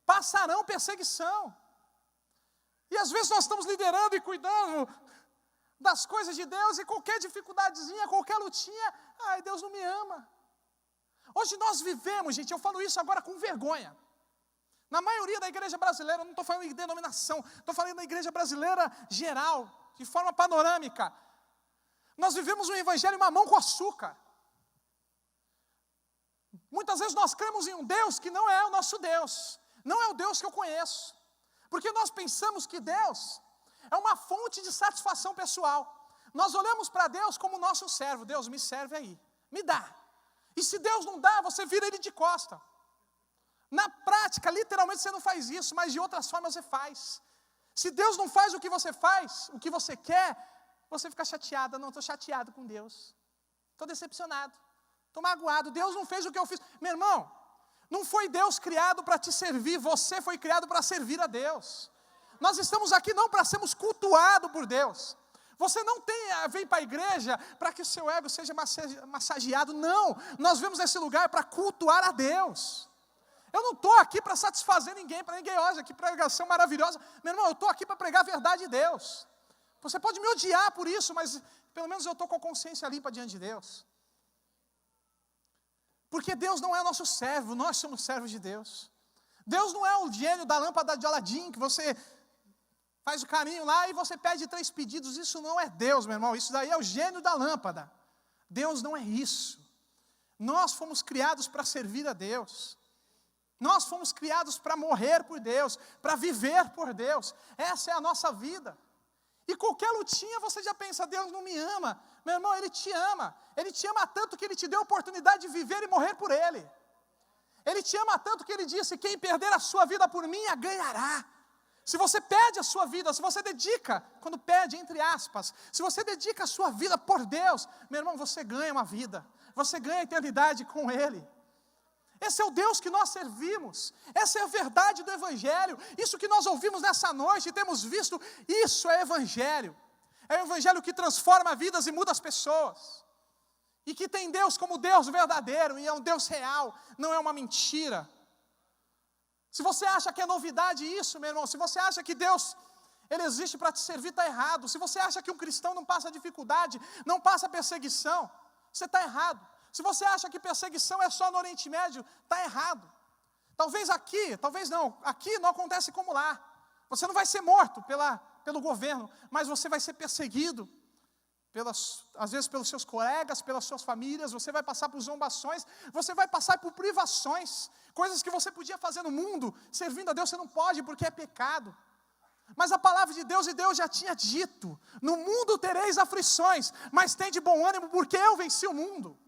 Passarão perseguição. E às vezes nós estamos liderando e cuidando das coisas de Deus e qualquer dificuldadezinha, qualquer lutinha, Deus não me ama. Hoje nós vivemos, gente, eu falo isso agora com vergonha. Na maioria da igreja brasileira, eu não estou falando de denominação, estou falando da igreja brasileira geral, de forma panorâmica. Nós vivemos um evangelho mamão com açúcar. Muitas vezes nós cremos em um Deus que não é o nosso Deus, não é o Deus que eu conheço, porque nós pensamos que Deus é uma fonte de satisfação pessoal. Nós olhamos para Deus como nosso servo. Deus, me serve aí, me dá. E se Deus não dá, você vira ele de costa. Na prática, literalmente você não faz isso, mas de outras formas você faz. Se Deus não faz o que você faz, o que você quer, você fica chateada. Não, estou chateado com Deus. Estou decepcionado. Estou magoado. Deus não fez o que eu fiz. Meu irmão, não foi Deus criado para te servir, você foi criado para servir a Deus. Nós estamos aqui não para sermos cultuados por Deus. Você não vem para a igreja para que o seu ego seja massageado. Não, nós vemos nesse lugar para cultuar a Deus. Eu não estou aqui para satisfazer ninguém, olha, que pregação maravilhosa. Meu irmão, eu estou aqui para pregar a verdade de Deus. Você pode me odiar por isso, mas pelo menos eu estou com a consciência limpa diante de Deus. Porque Deus não é nosso servo, nós somos servos de Deus. Deus não é o gênio da lâmpada de Aladim, que você faz o carinho lá e você pede 3 pedidos. Isso não é Deus, meu irmão, isso daí é o gênio da lâmpada. Deus não é isso. Nós fomos criados para servir a Deus. Nós fomos criados para morrer por Deus, para viver por Deus. Essa é a nossa vida. E qualquer lutinha você já pensa, Deus não me ama. Meu irmão, Ele te ama. Ele te ama tanto que Ele te deu a oportunidade de viver e morrer por Ele. Ele te ama tanto que Ele disse, quem perder a sua vida por mim, a ganhará. Se você pede a sua vida, se você dedica, quando pede, entre aspas, se você dedica a sua vida por Deus, meu irmão, você ganha uma vida. Você ganha a eternidade com Ele. Esse é o Deus que nós servimos. Essa é a verdade do Evangelho. Isso que nós ouvimos nessa noite e temos visto, isso é Evangelho. É o Evangelho que transforma vidas e muda as pessoas. E que tem Deus como Deus verdadeiro, e é um Deus real, não é uma mentira. Se você acha que é novidade isso, meu irmão, se você acha que Deus, Ele existe para te servir, está errado. Se você acha que um cristão não passa dificuldade, não passa perseguição, você está errado. Se você acha que perseguição é só no Oriente Médio, está errado. Talvez aqui não acontece como lá. Você não vai ser morto pelo governo, mas você vai ser perseguido, às vezes pelos seus colegas, pelas suas famílias, você vai passar por zombações, você vai passar por privações, coisas que você podia fazer no mundo, servindo a Deus, você não pode porque é pecado. Mas a palavra de Deus, e Deus já tinha dito, no mundo tereis aflições, mas tem de bom ânimo porque eu venci o mundo.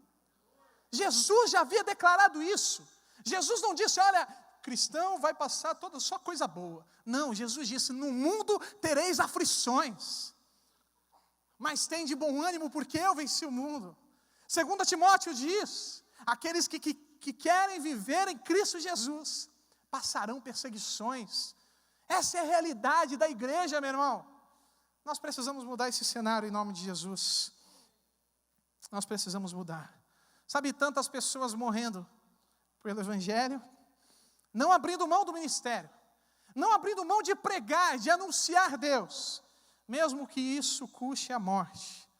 Jesus já havia declarado isso. Jesus não disse, olha, cristão vai passar só coisa boa. Não, Jesus disse, no mundo tereis aflições, mas tem de bom ânimo porque eu venci o mundo. 2 Timóteo diz, aqueles que querem viver em Cristo Jesus, passarão perseguições. Essa é a realidade da igreja, meu irmão. Nós precisamos mudar esse cenário em nome de Jesus. Nós precisamos mudar. Sabe, tantas pessoas morrendo pelo Evangelho, não abrindo mão do ministério, não abrindo mão de pregar, de anunciar Deus, mesmo que isso custe a morte.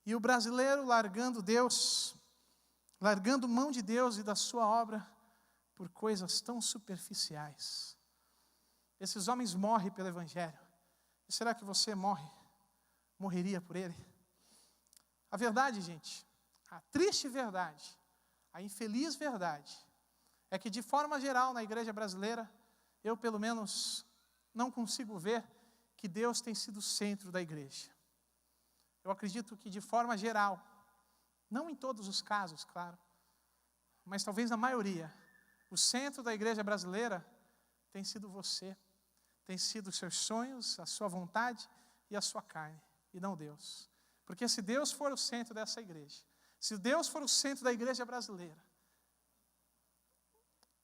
E o brasileiro largando Deus, largando mão de Deus e da sua obra, por coisas tão superficiais. Esses homens morrem pelo Evangelho. E será que você morreria por ele? A verdade, gente, a triste verdade, a infeliz verdade, é que de forma geral na igreja brasileira, eu pelo menos não consigo ver que Deus tem sido o centro da igreja. Eu acredito que de forma geral, não em todos os casos, claro, mas talvez na maioria, o centro da igreja brasileira tem sido você, tem sido os seus sonhos, a sua vontade e a sua carne, e não Deus. Porque se Deus for o centro dessa igreja, se Deus for o centro da igreja brasileira,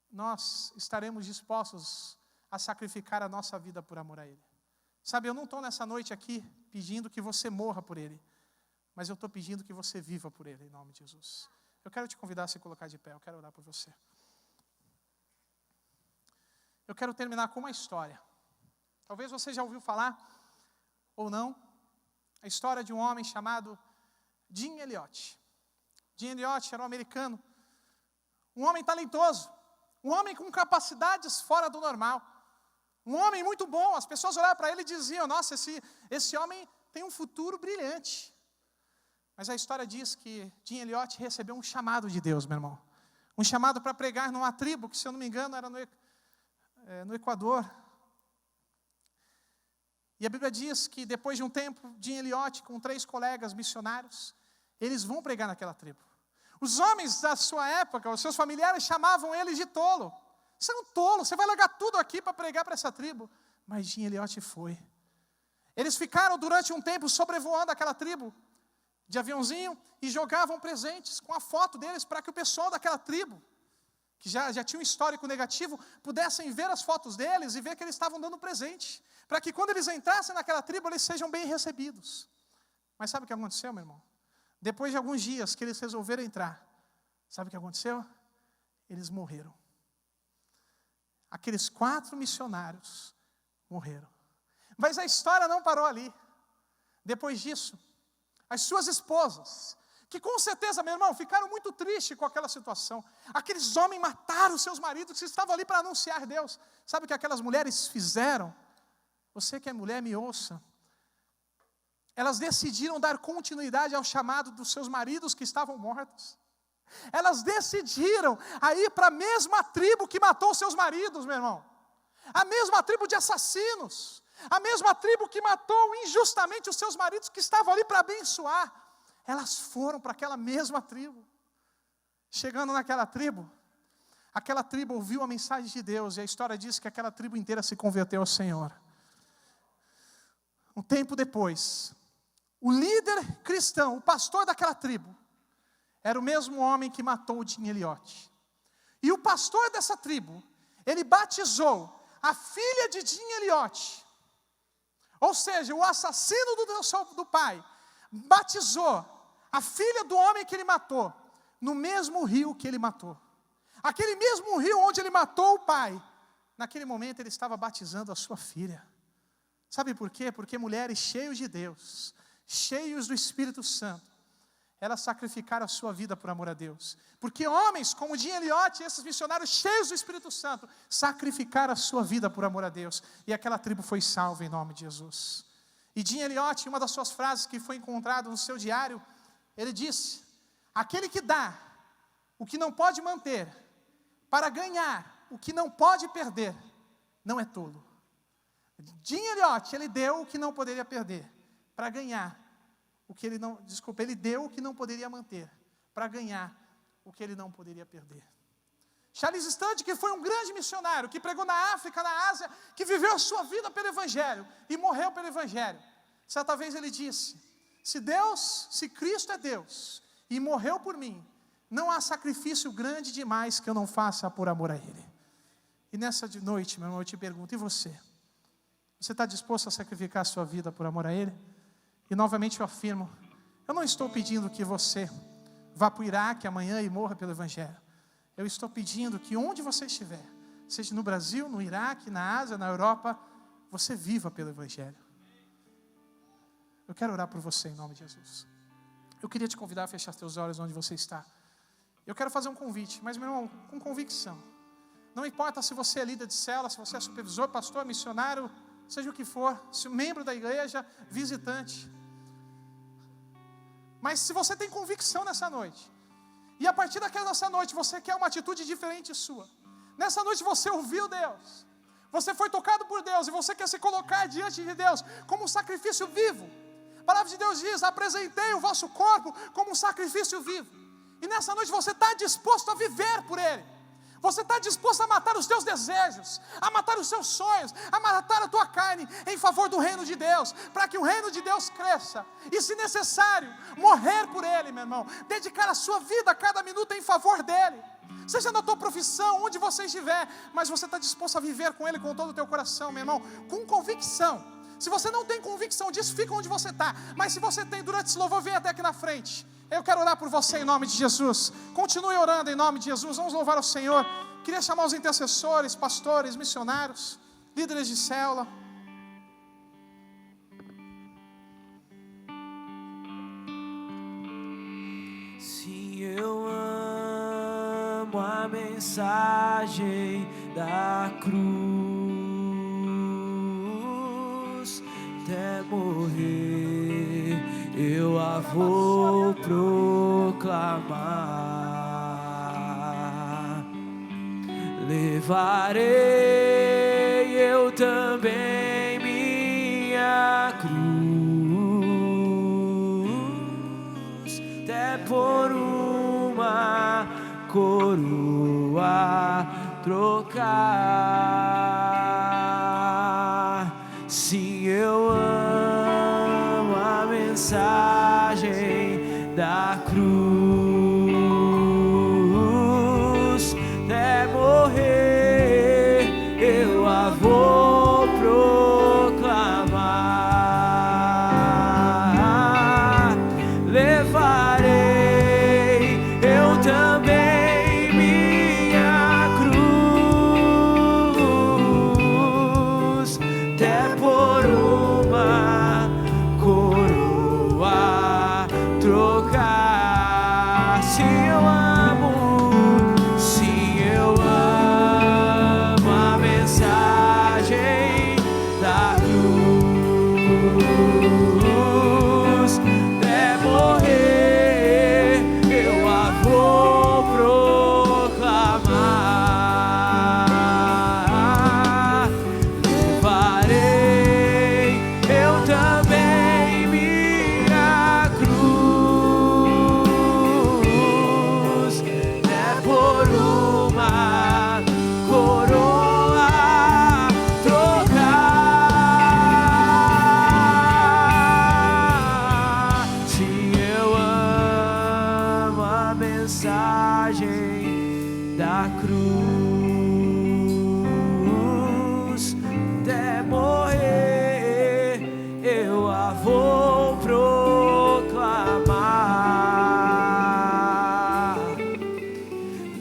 nós estaremos dispostos a sacrificar a nossa vida por amor a Ele. Sabe, eu não estou nessa noite aqui pedindo que você morra por Ele, mas eu estou pedindo que você viva por Ele, em nome de Jesus. Eu quero te convidar a se colocar de pé, eu quero orar por você. Eu quero terminar com uma história. Talvez você já ouviu falar, ou não, a história de um homem chamado Jim Elliot. Jim Elliot era um americano, um homem talentoso, um homem com capacidades fora do normal, um homem muito bom. As pessoas olhavam para ele e diziam: nossa, esse homem tem um futuro brilhante. Mas a história diz que Jim Elliot recebeu um chamado de Deus, meu irmão. Um chamado para pregar numa tribo, que se eu não me engano era no Equador. E a Bíblia diz que depois de um tempo, Jim Elliot com 3 colegas missionários, eles vão pregar naquela tribo. Os homens da sua época, os seus familiares chamavam ele de tolo. Você é um tolo, você vai largar tudo aqui para pregar para essa tribo. Mas Jim Elliot foi. Eles ficaram durante um tempo sobrevoando aquela tribo de aviãozinho e jogavam presentes com a foto deles para que o pessoal daquela tribo, que já tinha um histórico negativo, pudessem ver as fotos deles e ver que eles estavam dando presente, para que quando eles entrassem naquela tribo, eles sejam bem recebidos. Mas sabe o que aconteceu, meu irmão? Depois de alguns dias que eles resolveram entrar, sabe o que aconteceu? Eles morreram. Aqueles 4 missionários morreram. Mas a história não parou ali. Depois disso, as suas esposas, que com certeza, meu irmão, ficaram muito tristes com aquela situação. Aqueles homens mataram seus maridos que estavam ali para anunciar Deus. Sabe o que aquelas mulheres fizeram? Você que é mulher, me ouça. Elas decidiram dar continuidade ao chamado dos seus maridos que estavam mortos. Elas decidiram a ir para a mesma tribo que matou seus maridos, meu irmão. A mesma tribo de assassinos. A mesma tribo que matou injustamente os seus maridos que estavam ali para abençoar. Elas foram para aquela mesma tribo. Chegando naquela tribo ouviu a mensagem de Deus. E a história diz que aquela tribo inteira se converteu ao Senhor. Um tempo depois, o líder cristão, o pastor daquela tribo, era o mesmo homem que matou o Jim Elliot. E o pastor dessa tribo, ele batizou a filha de Jim Elliot. Ou seja, o assassino do pai, batizou a filha do homem que ele matou, no mesmo rio que ele matou. Aquele mesmo rio onde ele matou o pai, naquele momento ele estava batizando a sua filha. Sabe por quê? Porque mulheres cheias de Deus, cheios do Espírito Santo, elas sacrificaram a sua vida por amor a Deus. Porque homens como Jim Elliot e esses missionários cheios do Espírito Santo sacrificaram a sua vida por amor a Deus. E aquela tribo foi salva em nome de Jesus. E Jim Elliot, uma das suas frases que foi encontrada no seu diário, ele disse: aquele que dá o que não pode manter para ganhar o que não pode perder, não é tolo. Jim Elliot, ele deu o que não poderia perder para ganhar o que ele não, ele deu o que não poderia manter para ganhar o que ele não poderia perder. Charles Stanley, que foi um grande missionário, que pregou na África, na Ásia, que viveu a sua vida pelo Evangelho e morreu pelo Evangelho. Certa vez ele disse: se Cristo é Deus e morreu por mim, não há sacrifício grande demais que eu não faça por amor a Ele. E nessa noite, meu irmão, eu te pergunto, e você? Você está disposto a sacrificar a sua vida por amor a Ele? E novamente eu afirmo, eu não estou pedindo que você vá para o Iraque amanhã e morra pelo Evangelho. Eu estou pedindo que onde você estiver, seja no Brasil, no Iraque, na Ásia, na Europa, você viva pelo Evangelho. Eu quero orar por você em nome de Jesus. Eu queria te convidar a fechar seus olhos onde você está. Eu quero fazer um convite, mas meu irmão, com convicção. Não importa se você é líder de célula, se você é supervisor, pastor, missionário, seja o que for, se membro da igreja, visitante. Mas se você tem convicção nessa noite, e a partir dessa noite você quer uma atitude diferente sua, nessa noite você ouviu Deus, você foi tocado por Deus, e você quer se colocar diante de Deus como um sacrifício vivo. A palavra de Deus diz: apresentei o vosso corpo como um sacrifício vivo. E nessa noite você está disposto a viver por Ele. Você está disposto a matar os teus desejos, a matar os seus sonhos, a matar a tua carne em favor do reino de Deus, para que o reino de Deus cresça. E se necessário, morrer por Ele, meu irmão, dedicar a sua vida a cada minuto em favor dEle. Seja na tua profissão, onde você estiver, mas você está disposto a viver com Ele com todo o teu coração, meu irmão, com convicção. Se você não tem convicção disso, fica onde você está. Mas se você tem, durante esse louvor, vem até aqui na frente. Eu quero orar por você em nome de Jesus. Continue orando em nome de Jesus. Vamos louvar ao Senhor. Queria chamar os intercessores, pastores, missionários, líderes de célula. Se eu amo a mensagem da cruz, até morrer eu a vou proclamar. Levarei eu também minha cruz, até por uma coroa trocar. Sim, eu amo a mensagem da cruz, até morrer eu a vou proclamar. Levarei eu também minha cruz, até por uma coroa trocar. Se eu amo, se eu amo a mensagem da cruz, até morrer eu a vou proclamar. Levarei eu também minha cruz, até por uma coroa trocar. Se eu amo a mensagem da cruz, até morrer eu a vou proclamar.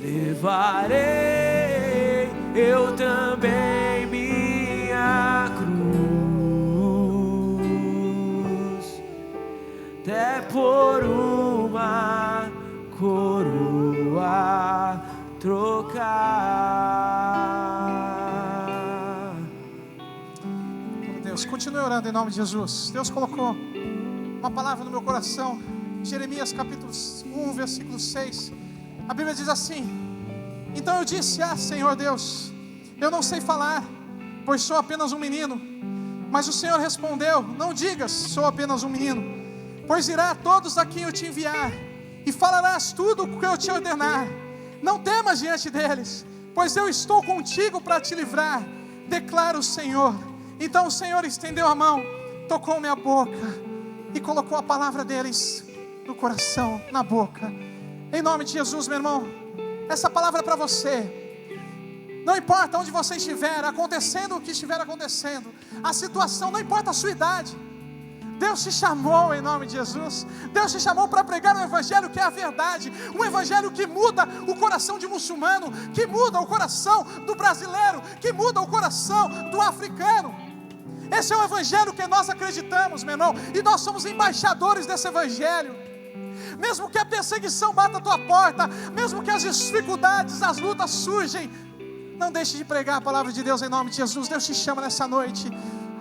Levarei eu também minha cruz, até por uma coroa trocar. Deus, continue orando em nome de Jesus. Deus colocou uma palavra no meu coração. Jeremias capítulo 1, versículo 6. A Bíblia diz assim: então eu disse: ah, Senhor Deus, eu não sei falar, pois sou apenas um menino. Mas o Senhor respondeu: não digas, sou apenas um menino, pois irá a todos a quem eu te enviar, e falarás tudo o que eu te ordenar. Não temas diante deles, pois eu estou contigo para te livrar, declara o Senhor. Então o Senhor estendeu a mão, tocou minha boca e colocou a palavra deles no coração, na boca. Em nome de Jesus, meu irmão, essa palavra é para você. Não importa onde você estiver, acontecendo o que estiver acontecendo, a situação, não importa a sua idade, Deus te chamou em nome de Jesus. Deus te chamou para pregar um evangelho que é a verdade, um evangelho que muda o coração de muçulmano, que muda o coração do brasileiro, que muda o coração do africano. Esse é o evangelho que nós acreditamos, meu irmão, e nós somos embaixadores desse evangelho. Mesmo que a perseguição bata a tua porta, mesmo que as dificuldades, as lutas surgem, Não deixe de pregar a palavra de Deus em nome de Jesus. Deus te chama nessa noite.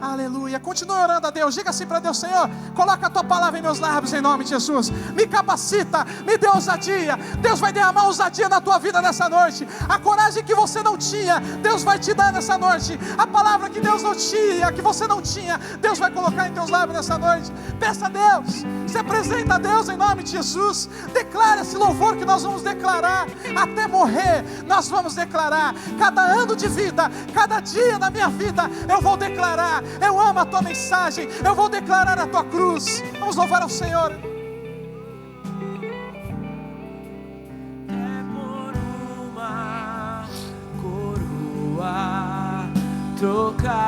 Aleluia. Continue orando a Deus. Diga assim para Deus: Senhor, coloca a tua palavra em meus lábios em nome de Jesus. Me capacita, me dê ousadia. Deus vai derramar ousadia na tua vida nessa noite. A coragem que você não tinha, Deus vai te dar nessa noite. A palavra que Deus não tinha, que você não tinha, Deus vai colocar em teus lábios nessa noite. Peça a Deus, se apresenta a Deus em nome de Jesus. Declara esse louvor que nós vamos declarar até morrer. Nós vamos declarar. Cada ano de vida, cada dia da minha vida, eu vou declarar: eu amo a tua mensagem, eu vou declarar a tua cruz. Vamos louvar ao Senhor. É por uma coroa trocar.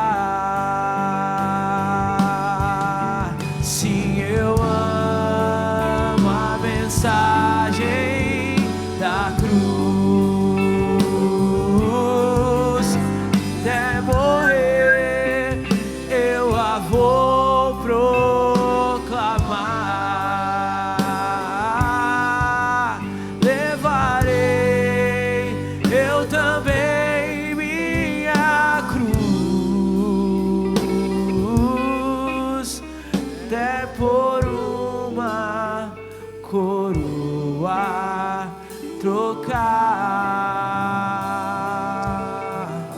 Sim, eu amo a mensagem da cruz. Até morrer eu a vou proclamar. Levarei eu também minha cruz, até por uma coroa trocar.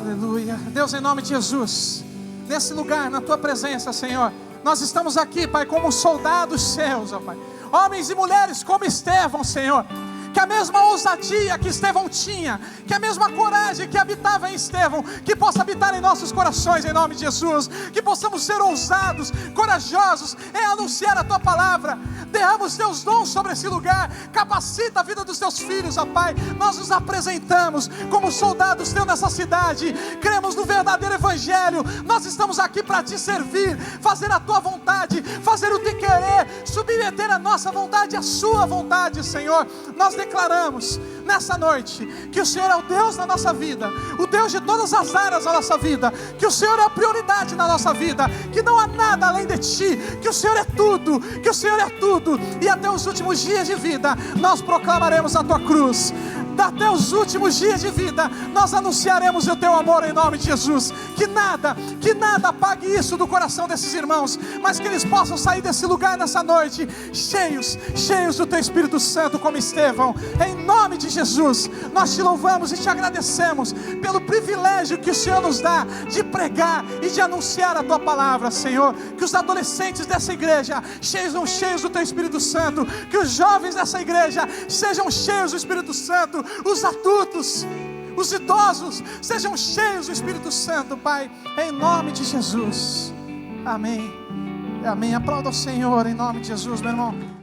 Aleluia. Deus, em nome de Jesus, nesse lugar, na tua presença, Senhor, nós estamos aqui, Pai, como soldados seus, ó Pai, homens e mulheres como Estevão, Senhor. Que a mesma ousadia que Estevão tinha, que a mesma coragem que habitava em Estevão, que possa habitar em nossos corações em nome de Jesus. Que possamos ser ousados, corajosos em anunciar a tua palavra. Derrama os teus dons sobre esse lugar. Capacita a vida dos teus filhos, ó Pai. Nós nos apresentamos como soldados teus nessa cidade. Cremos no verdadeiro evangelho. Nós estamos aqui para te servir, fazer a tua vontade, fazer o que querer, submeter a nossa vontade à sua vontade, Senhor. Nós declaramos nessa noite que o Senhor é o Deus da nossa vida, o Deus de todas as áreas da nossa vida, que o Senhor é a prioridade na nossa vida, que não há nada além de Ti, que o Senhor é tudo, que o Senhor é tudo, e até os últimos dias de vida nós proclamaremos a Tua cruz. Até os últimos dias de vida nós anunciaremos o Teu amor em nome de Jesus. Que nada apague isso do coração desses irmãos, mas que eles possam sair desse lugar nessa noite cheios do Teu Espírito Santo, como Estevão. Em nome de Jesus, nós Te louvamos e Te agradecemos pelo privilégio que o Senhor nos dá de pregar e de anunciar a Tua palavra, Senhor. Que os adolescentes dessa igreja sejam cheios do Teu Espírito Santo, que os jovens dessa igreja sejam cheios do Espírito Santo, os adultos, os idosos sejam cheios do Espírito Santo, Pai, em nome de Jesus. Amém. Amém. Aplauda o Senhor em nome de Jesus, meu irmão.